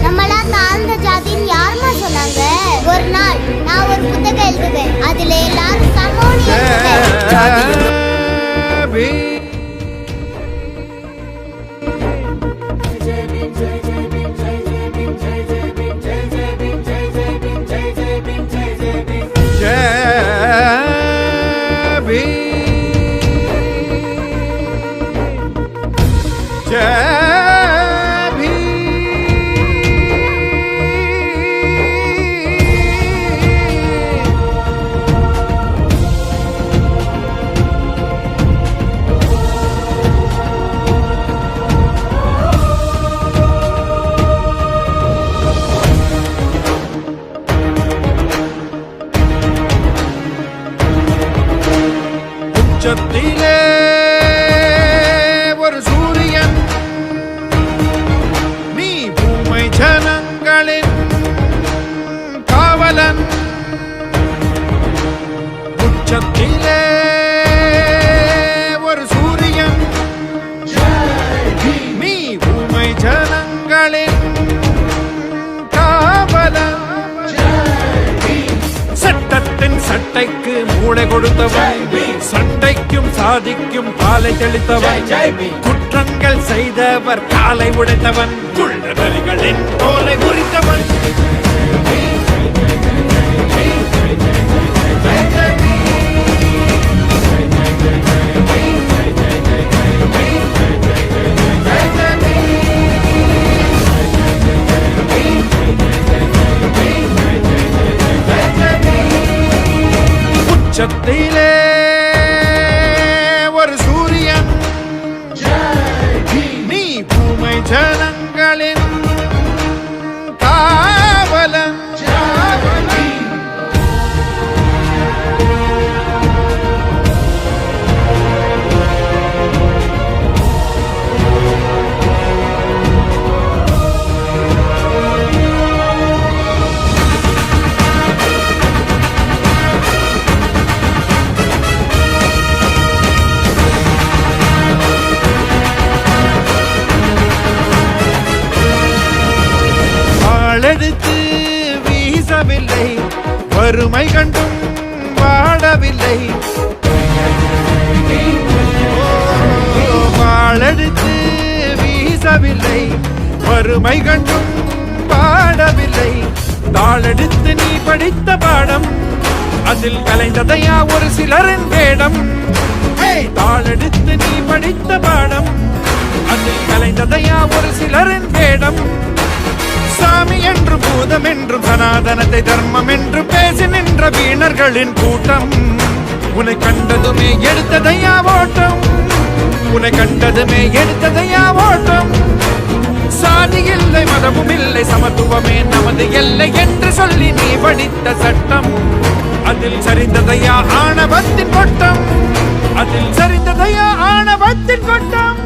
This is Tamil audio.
நம்மளா தாழ்ந்த ஜாதின்னு யாருமா சொன்னாங்க? ஒரு நாள் நான் ஒரு புத்தகம் எழுதுவேன், அதுல எல்லாரும் சமோனி உச்சத்திலே ஒரு சூரியன், நீ பூமை ஜனங்களின் காவலன். உச்சத்திலே ஒரு சூரியன், நீ பூமை ஜனங்களின் காவலன். சட்டத்தின் சட்டைக்கு மூளை கொடுத்தவன், சண்டைக்கும் சாதிக்கும் பாலை தெளித்தவன், குற்றங்கள் செய்தவர் காலை உடைத்தவன், குள்ளநரிகளின் தோலை உரித்தவன். உச்சத்திலே ஒரு சூரியன், நீ பூமை ஜனங்களின் காவலன். எடுத்து வீசவில்லை, வறுமை கண்டும் வாழவில்லை. வாழெடுத்து வீசவில்லை, வறுமை கண்டும் பாடவில்லை. தாளெடுத்து நீ படித்த பாடம், அதில் கலைந்ததையா ஒரு சிலரின் வேடம். தாளெடுத்து நீ படித்த பாடம், அதில் கலைந்ததையா ஒரு சிலரின் வேடம். சாமி என்றும் பூதம் என்றும் சனாதனத்தை தர்மம் என்று பேசி நின்ற வீணர்களின் கூட்டம். உன்னை கண்டதுமே எடுத்ததையா ஓட்டம், உன்னை கண்டதுமே எடுத்ததையா ஓட்டம். சாதி இல்லை மதமும் இல்லை, சமத்துவமே நமது எல்லை என்று சொல்லி நீ படித்த சட்டம். அதில் சரிந்ததையா ஆணவத்தின் கொட்டம், அதில் சரிந்ததையா ஆணவத்தின் கொட்டம்.